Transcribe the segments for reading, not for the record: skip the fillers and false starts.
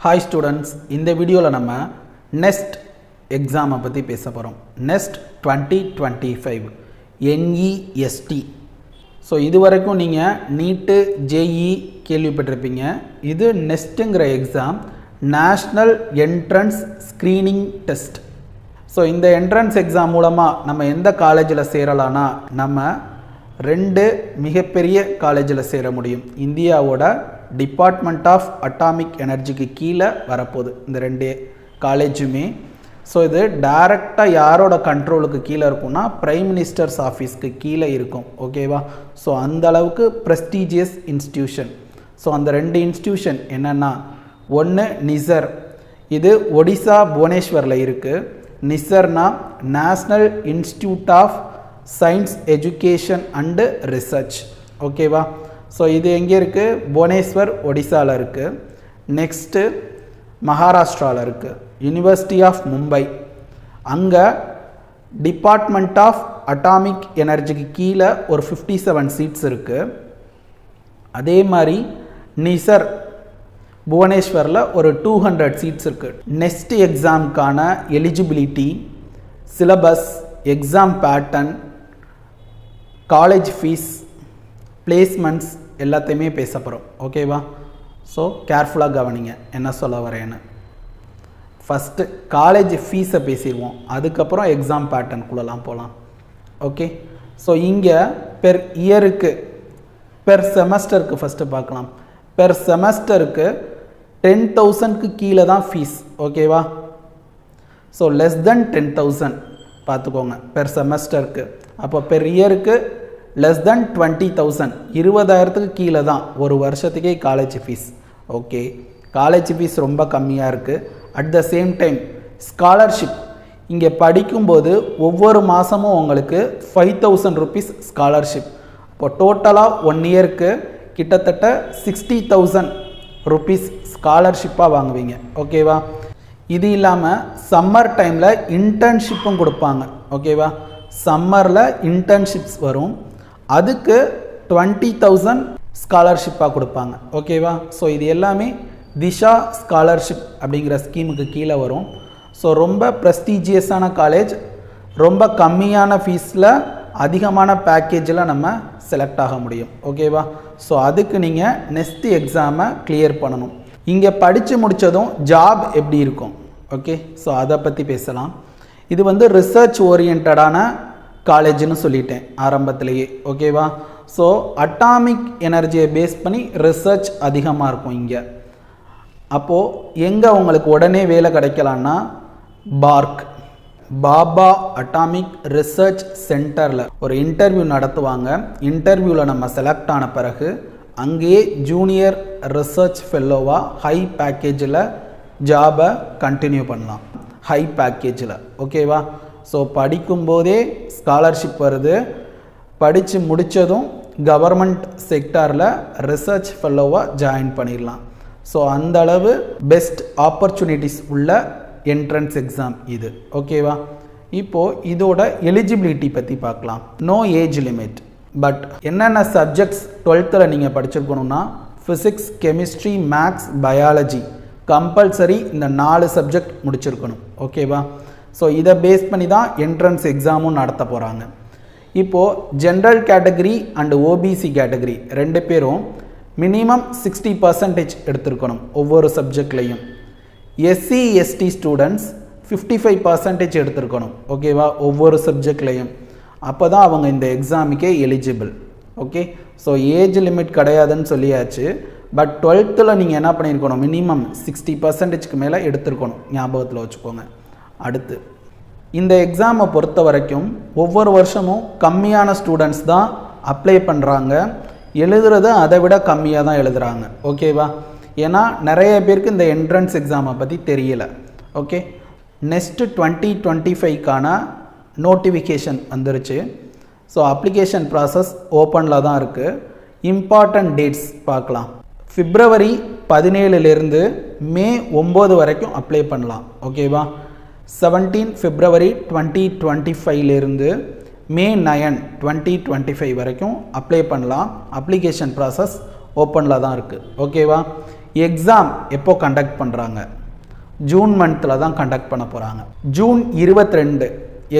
Hi students, இந்த வீடியோவில் நம்ம NEST எக்ஸாமை பற்றி பேச போகிறோம். NEST 2025 NEST. ஸோ இது வரைக்கும் நீங்கள் நீட்டு ஜேஇ கேள்விப்பட்டிருப்பீங்க. இது நெஸ்ட்டுங்கிற exam national entrance screening test. So இந்த என்ட்ரன்ஸ் எக்ஸாம் மூலமாக நம்ம எந்த காலேஜில் சேரலான்னா நம்ம ரெண்டு மிகப்பெரிய காலேஜில் சேர முடியும். இந்தியாவோட டிபார்ட்மெண்ட் ஆஃப் அட்டாமிக் எனர்ஜிக்கு கீழே வரப்போகுது இந்த ரெண்டு காலேஜுமே. ஸோ இது டைரெக்டாக யாரோட கண்ட்ரோலுக்கு கீழே இருக்கும்னா பிரைம் மினிஸ்டர்ஸ் ஆஃபீஸ்க்கு கீழே இருக்கும். ஓகேவா? ஸோ அந்த அளவுக்கு ப்ரெஸ்டீஜியஸ் இன்ஸ்டியூஷன். ஸோ அந்த ரெண்டு இன்ஸ்டியூஷன் என்னென்னா, ஒன்று நிசர், இது ஒடிசா புவனேஸ்வரில் இருக்குது. நிசர்னா national institute of science education and research. ஓகேவா? ஸோ இது எங்கே இருக்குது? புவனேஸ்வர் ஒடிசாவில் இருக்குது. நெக்ஸ்ட்டு மகாராஷ்டிராவில் இருக்குது யூனிவர்சிட்டி ஆஃப் மும்பை. அங்கே டிபார்ட்மெண்ட் ஆஃப் அட்டாமிக் எனர்ஜிக்கு கீழே ஒரு 57 சீட்ஸ் இருக்குது. அதே மாதிரி நிசர் புவனேஸ்வரில் ஒரு 200 சீட்ஸ் இருக்குது. நெக்ஸ்ட் எக்ஸாமுக்கான eligibility, syllabus, exam pattern, college fees, placements எல்லாத்தையுமே பேச போகிறோம். ஓகேவா? ஸோ கேர்ஃபுல்லாக கவனிங்க என்ன சொல்ல வரேன்னு. ஃபஸ்ட்டு காலேஜ் ஃபீஸை பேசிடுவோம், அதுக்கப்புறம் எக்ஸாம் பேட்டர்னுக்குள்ளலாம் போகலாம். ஓகே? ஸோ இங்கே பெர் இயருக்கு, பெர் செமஸ்டருக்கு ஃபஸ்ட்டு பார்க்கலாம். பெர் செமஸ்டருக்கு 10,000க்கு கீழே தான் ஃபீஸ். ஓகேவா? ஸோ லெஸ் தென் 10,000 பார்த்துக்கோங்க பெர் செமஸ்டருக்கு. அப்போ பெர் இயருக்கு லெஸ் தென் 20,000, 20,000க்கு கீழே தான் ஒரு வருஷத்துக்கே college fees. Okay, college fees ரொம்ப கம்மியாக இருக்குது. At the same time scholarship, இங்கே படிக்கும்போது ஒவ்வொரு மாதமும் உங்களுக்கு 5,000 ருபீஸ் ஸ்காலர்ஷிப். இப்போ டோட்டலாக 1 இயருக்கு கிட்டத்தட்ட 60,000 ருபீஸ் ஸ்காலர்ஷிப்பாக வாங்குவீங்க. ஓகேவா? இது இல்லாமல் சம்மர் டைமில் இன்டர்ன்ஷிப்பும் கொடுப்பாங்க. ஓகேவா? சம்மரில் இன்டர்ன்ஷிப்ஸ் வரும், அதுக்கு 20,000 ஸ்காலர்ஷிப்பாக கொடுப்பாங்க. ஓகேவா? ஸோ இது எல்லாமே திஷா ஸ்காலர்ஷிப் அப்படிங்கிற ஸ்கீமுக்கு கீழே வரும். ஸோ ரொம்ப ப்ரெஸ்டீஜியஸான காலேஜ், ரொம்ப கம்மியான ஃபீஸில் அதிகமான பேக்கேஜில் நம்ம செலக்ட் ஆக முடியும். ஓகேவா? ஸோ அதுக்கு நீங்கள் நெக்ஸ்ட் எக்ஸாமை கிளியர் பண்ணணும். இங்கே படித்து முடித்ததும் ஜாப் எப்படி இருக்கும்? ஓகே, ஸோ அதை பற்றி பேசலாம். இது வந்து ரிசர்ச் ஓரியன்டான காலேஜ்னு சொல்லிட்டேன் ஆரம்பத்திலேயே. ஓகேவா? ஸோ அட்டாமிக் எனர்ஜியை பேஸ் பண்ணி ரிசர்ச் அதிகமாக இருக்கும் இங்கே. அப்போது எங்கே உங்களுக்கு உடனே வேலை கிடைக்கலான்னா, பார்க் பாபா அட்டாமிக் ரிசர்ச் சென்டரில் ஒரு இன்டர்வியூ நடத்துவாங்க. இன்டர்வியூவில் நம்ம செலக்ட் ஆன பிறகு அங்கேயே ஜூனியர் ரிசர்ச் ஃபெல்லோவாக ஹை பேக்கேஜில் ஜாபை கண்டினியூ பண்ணலாம், ஹை பேக்கேஜில். ஓகேவா? ஸோ படிக்கும்போதே ஸ்காலர்ஷிப் வருது, படித்து முடித்ததும் கவர்மெண்ட் செக்டாரில் ரிசர்ச் ஃபெல்லோவாக ஜாயின் பண்ணிடலாம். ஸோ அந்த அளவு பெஸ்ட் ஆப்பர்ச்சுனிட்டிஸ் உள்ள என்ட்ரன்ஸ் எக்ஸாம் இது. ஓகேவா? இப்போது இதோட எலிஜிபிலிட்டி பற்றி பார்க்கலாம். No age limit. பட் என்னென்ன சப்ஜெக்ட்ஸ் 12th நீங்கள் படிச்சிருக்கணும்னா, physics, chemistry, maths, biology compulsory இந்த 4 சப்ஜெக்ட் முடிச்சிருக்கணும். ஓகேவா? ஸோ இதை பேஸ் பண்ணி தான் என்ட்ரன்ஸ் எக்ஸாமும் நடத்த போகிறாங்க. இப்போது general category and OBC category ரெண்டு பேரும் மினிமம் 60% எடுத்திருக்கணும் ஒவ்வொரு சப்ஜெக்ட்லேயும். எஸ்சி எஸ்டி ஸ்டூடெண்ட்ஸ் 55% எடுத்திருக்கணும். ஓகேவா? ஒவ்வொரு சப்ஜெக்ட்லேயும். அப்போ தான் அவங்க இந்த எக்ஸாமுக்கே eligible. Okay? So age limit கிடையாதுன்னு சொல்லியாச்சு. பட் 12th நீங்கள் என்ன பண்ணியிருக்கணும்? மினிமம் 60%க்கு மேலே எடுத்திருக்கணும். ஞாபகத்தில் வச்சுக்கோங்க. அடுத்து இந்த எக்ஸாமை பொறுத்த வரைக்கும் ஒவ்வொரு வருஷமும் கம்மியான ஸ்டூடெண்ட்ஸ் தான் அப்ளை பண்ணுறாங்க. எழுதுறது அதை விட கம்மியாக தான் எழுதுகிறாங்க. ஓகேவா? ஏன்னா நிறைய பேருக்கு இந்த என்ட்ரன்ஸ் எக்ஸாமை பற்றி தெரியல. ஓகே, நெக்ஸ்ட் 2025க்கான நோட்டிஃபிகேஷன் வந்துருச்சு. ஸோ அப்ளிகேஷன் ப்ராசஸ் ஓப்பனில் தான் இருக்குது. இம்பார்ட்டன்ட் டேட்ஸ் பார்க்கலாம். February 17 May 9 வரைக்கும் அப்ளை பண்ணலாம். ஓகேவா? 17 February 2025 May 9, 2025 வரைக்கும் அப்ளை பண்ணலாம். அப்ளிகேஷன் ப்ராசஸ் ஓப்பனில் தான் இருக்குது. ஓகேவா? எக்ஸாம் எப்போ கண்டக்ட் பண்ணுறாங்க? ஜூன் மந்தில் தான் கண்டக்ட் பண்ண போகிறாங்க. June 22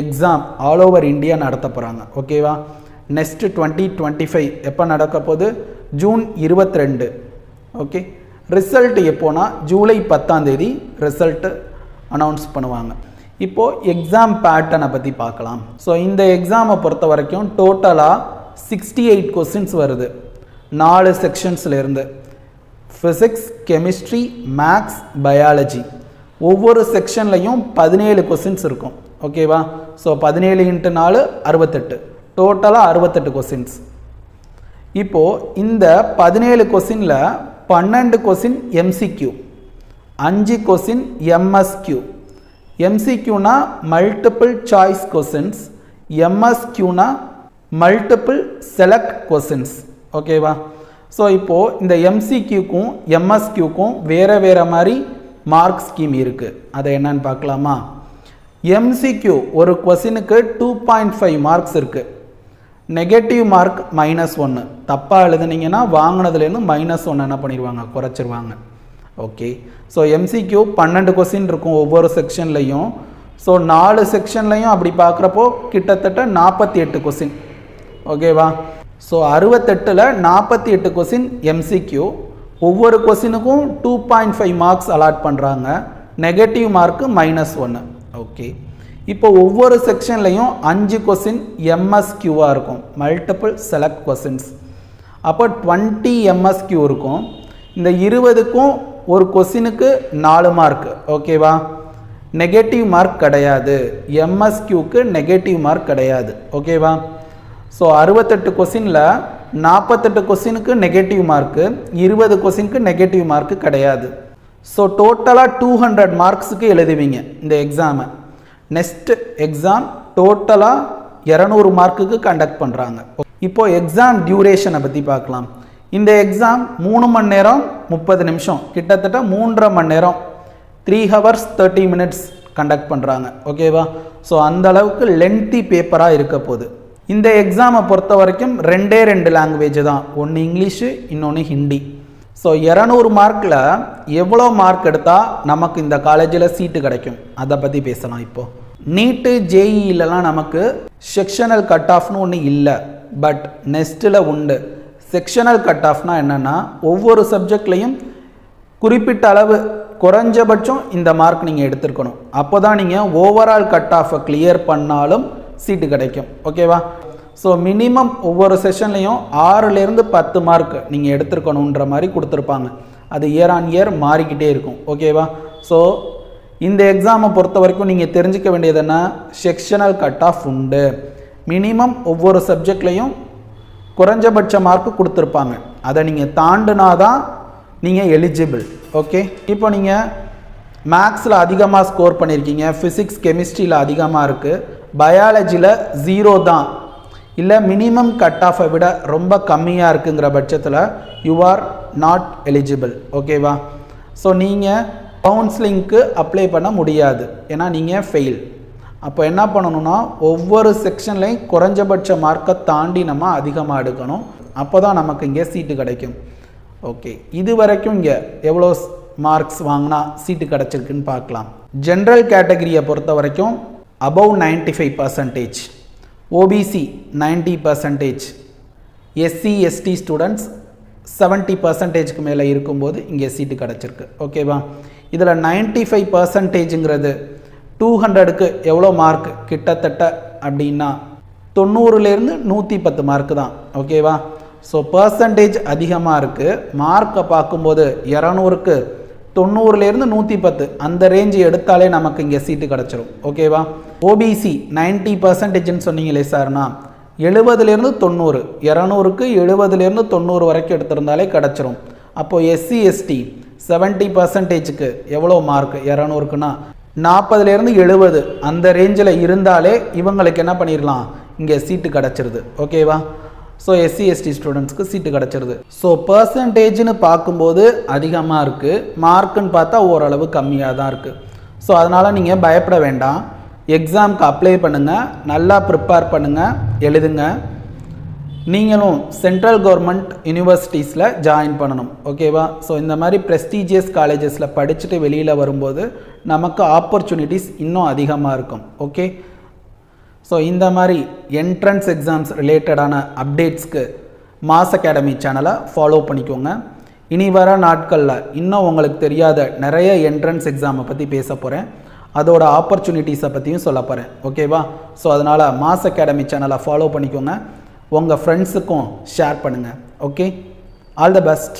exam all over India நடத்த போகிறாங்க. ஓகேவா? நெக்ஸ்ட் 2025 எப்போ நடக்க போகுது? ஜூன் 22. ஓகே, ரிசல்ட் எப்போனா ஜூலை 10 ரிசல்ட்டு அனௌன்ஸ் பண்ணுவாங்க. இப்போது எக்ஸாம் பேட்டர்னை பற்றி பார்க்கலாம். ஸோ இந்த எக்ஸாமை பொறுத்த வரைக்கும் டோட்டலாக 68 கொஸ்டின்ஸ் வருது 4 செக்ஷன்ஸ்லேருந்து. Physics, chemistry, maths, biology. ஒவ்வொரு செக்ஷன்லையும் 17 கொஸ்டின்ஸ் இருக்கும். ஓகேவா? ஸோ 17 × 4 68, டோட்டலாக 68 கொஸ்டின்ஸ். இப்போது இந்த 17 கொஸ்டினில் 12 கொஸ்டின் எம்சிக்யூ, 5 கொஸ்டின் எம்எஸ்க்யூ. எம்சிக்யூனா மல்டிபிள் சாய்ஸ் கொஸ்டின்ஸ், எம்எஸ்க்யூனா மல்டிபிள் செலக்ட் கொஸ்டின்ஸ். ஓகேவா? ஸோ இப்போது இந்த எம்சிக்யூக்கும் எம்எஸ்க்யூக்கும் வேறு வேறு மாதிரி மார்க் ஸ்கீம் இருக்குது. அதை என்னன்னு பார்க்கலாமா? எம்சிக்யூ ஒரு கொஸ்டினுக்கு 2.5 மார்க்ஸ் இருக்குது. Negative mark -1. தப்பாக எழுதுனீங்கன்னா வாங்கினதுலேருந்து -1 என்ன பண்ணிடுவாங்க? குறைச்சிருவாங்க. ஓகே, ஸோ எம்சிக்யூ 12 கொஸ்டின் இருக்கும் ஒவ்வொரு செக்ஷன்லையும். ஸோ 4 செக்ஷன்லையும் அப்படி பார்க்குறப்போ கிட்டத்தட்ட 48 கொஸ்டின். ஓகேவா? ஸோ 68ல் 48 கொஸ்டின் எம்சிக்யூ. ஒவ்வொரு கொஸ்டினுக்கும் 2.5 மார்க்ஸ் அலாட் பண்ணுறாங்க. Negative mark -1. ஓகே, இப்போ ஒவ்வொரு செக்ஷன்லையும் 5 கொஸ்டின் எம்எஸ்க்யூவாக இருக்கும், மல்டிபிள் செலக்ட் கொஸ்டின்ஸ். அப்போ 20 எம்எஸ்க்யூ இருக்கும். இந்த 20க்கும் ஒரு கொஸ்டினுக்கு 4 மார்க். ஓகேவா? நெகட்டிவ் மார்க் கிடையாது, எம்எஸ்க்யூக்கு நெகட்டிவ் மார்க் கிடையாது. ஓகேவா? ஸோ 68 கொஸ்டினில் 48 கொஸ்டினுக்கு நெகட்டிவ் மார்க்கு, 20 கொஸ்டினுக்கு நெகட்டிவ் மார்க்கு கிடையாது. ஸோ டோட்டலாக 200 மார்க்ஸுக்கு எழுதுவீங்க இந்த எக்ஸாமை. நெக்ஸ்ட் எக்ஸாம் டோட்டலாக 200 மார்க்குக்கு கண்டக்ட் பண்ணுறாங்க. இப்போது எக்ஸாம் டியூரேஷனை பற்றி பார்க்கலாம். இந்த எக்ஸாம் 3 மணி நேரம் 30 நிமிஷம், கிட்டத்தட்ட 3.5 மணி நேரம், 3 hours 30 minutes கண்டக்ட் பண்ணுறாங்க. ஓகேவா? ஸோ அந்த அளவுக்கு லென்த்தி பேப்பராக இருக்க போகுது. இந்த எக்ஸாமை பொறுத்த வரைக்கும் 2 லாங்குவேஜ் தான், ஒன்று இங்கிலீஷு, இன்னொன்று ஹிந்தி. ஸோ 200 மார்க்கில் எவ்வளோ மார்க் எடுத்தால் நமக்கு இந்த காலேஜில் சீட்டு கிடைக்கும் அதை பற்றி பேசலாம். இப்போது நீட்டு ஜேஇலலாம் நமக்கு செக்ஷனல் கட் ஆஃப்னு ஒன்று இல்லை, பட் நெக்ஸ்ட்டில் உண்டு. செக்ஷனல் கட் ஆஃப்னா என்னென்னா ஒவ்வொரு சப்ஜெக்ட்லேயும் குறிப்பிட்ட அளவு குறைஞ்சபட்சம் இந்த மார்க் நீங்கள் எடுத்துருக்கணும். அப்போ தான் நீங்கள் ஓவரால் கட் ஆஃபை கிளியர் பண்ணாலும் சீட்டு கிடைக்கும். ஓகேவா? ஸோ மினிமம் ஒவ்வொரு செஷன்லையும் 6லேருந்து 10 மார்க் நீங்கள் எடுத்துருக்கணுன்ற மாதிரி கொடுத்துருப்பாங்க. அது இயர் ஆன் இயர் மாறிக்கிட்டே இருக்கும். ஓகேவா? ஸோ இந்த எக்ஸாமை பொறுத்த வரைக்கும் நீங்கள் தெரிஞ்சிக்க வேண்டியது என்ன? செக்ஷனல் கட் ஆஃப் உண்டு. மினிமம் ஒவ்வொரு சப்ஜெக்ட்லையும் குறைஞ்சபட்ச மார்க்கு கொடுத்துருப்பாங்க. அதை நீங்கள் தாண்டினா தான் நீங்கள் எலிஜிபிள். ஓகே, இப்போ நீங்கள் மேக்ஸில் அதிகமாக ஸ்கோர் பண்ணியிருக்கீங்க, ஃபிசிக்ஸ் கெமிஸ்ட்ரியில் அதிகமாக இருக்குது, பயாலஜியில் 0 தான், இல்லை மினிமம் கட் ஆஃபை விட ரொம்ப கம்மியாக இருக்குங்கிற பட்சத்தில் யூ ஆர் நாட் எலிஜிபிள். ஓகேவா? ஸோ நீங்கள் கவுன்சிலிங்க்கு அப்ளை பண்ண முடியாது, ஏன்னா நீங்கள் ஃபெயில். அப்போ என்ன பண்ணணும்னா ஒவ்வொரு செக்ஷன்லையும் குறைஞ்சபட்ச மார்க்கை தாண்டி நம்ம அதிகமாக எடுக்கணும். அப்போ தான் நமக்கு இங்கே சீட்டு கிடைக்கும். ஓகே, இது வரைக்கும் இங்கே எவ்வளோ மார்க்ஸ் வாங்கினா சீட்டு கிடச்சிருக்குன்னு பார்க்கலாம். ஜென்ரல் கேட்டகரியை பொறுத்த வரைக்கும் above 95%, OBC 90%, SC ST students 70%க்கு மேலே இருக்கும்போது இங்கே சீட்டு கிடச்சிருக்கு. ஓகேவா? இதில் 95%ங்கிறது 200க்கு எவ்வளோ மார்க் கிட்டத்தட்ட அப்படின்னா 90லேருந்து 110 மார்க்கு தான். ஓகேவா? ஸோ பர்சன்டேஜ் அதிகமாக இருக்குது. மார்க்கை பார்க்கும்போது 200க்கு 90லேருந்து 110 அந்த ரேஞ்சு எடுத்தாலே நமக்கு இங்கே சீட்டு கிடச்சிரும். ஓகேவா? ஓபிசி 90%ன்னு சொன்னீங்களே சார்னா 70லேருந்து 90, 200க்கு 70லேருந்து 90 வரைக்கும் எடுத்திருந்தாலே கிடச்சிரும். அப்போது எஸ்சி எஸ்டி 70%க்கு எவ்வளோ மார்க் 200க்குன்னா 40லேருந்து 70 அந்த ரேஞ்சில் இருந்தாலே இவங்களுக்கு என்ன பண்ணிடலாம், இங்கே சீட்டு கிடச்சிருது. ஓகேவா? ஸோ எஸ்சி எஸ்டி ஸ்டூடெண்ட்ஸ்க்கு சீட்டு கிடச்சிருது. ஸோ பர்சன்டேஜ்னு பார்க்கும்போது அதிகமாக இருக்குது, மார்க்குன்னு பார்த்தா ஓரளவு கம்மியாக தான் இருக்குது. ஸோ அதனால் நீங்கள் பயப்பட வேண்டாம். எக்ஸாமுக்கு அப்ளை பண்ணுங்கள், நல்லா ப்ரிப்பேர் பண்ணுங்கள், எழுதுங்க. நீங்களும் சென்ட்ரல் கவர்மெண்ட் யூனிவர்சிட்டிஸில் ஜாயின் பண்ணணும். ஓகேவா? ஸோ இந்த மாதிரி ப்ரெஸ்டீஜியஸ் காலேஜஸில் படிச்சுட்டு வெளியில் வரும்போது நமக்கு ஆப்பர்ச்சுனிட்டிஸ் இன்னும் அதிகமாக இருக்கும். ஓகே, ஸோ இந்த மாதிரி என்ட்ரன்ஸ் எக்ஸாம்ஸ் ரிலேட்டடான அப்டேட்ஸ்க்கு மாஸ் அகாடமி சேனலை ஃபாலோ பண்ணிக்கோங்க. இனி வர நாட்களில் இன்னும் உங்களுக்கு தெரியாத நிறைய என்ட்ரன்ஸ் எக்ஸாமை பற்றி பேச போகிறேன். அதோட ஆப்பர்ச்சுனிட்டிஸை பற்றியும் சொல்ல போகிறேன். ஓகேவா? ஸோ அதனால் மாஸ் அகாடமி சேனலை ஃபாலோ பண்ணிக்கோங்க. உங்கள் ஃப்ரெண்ட்ஸுக்கும் ஷேர் பண்ணுங்கள். Okay, all the best.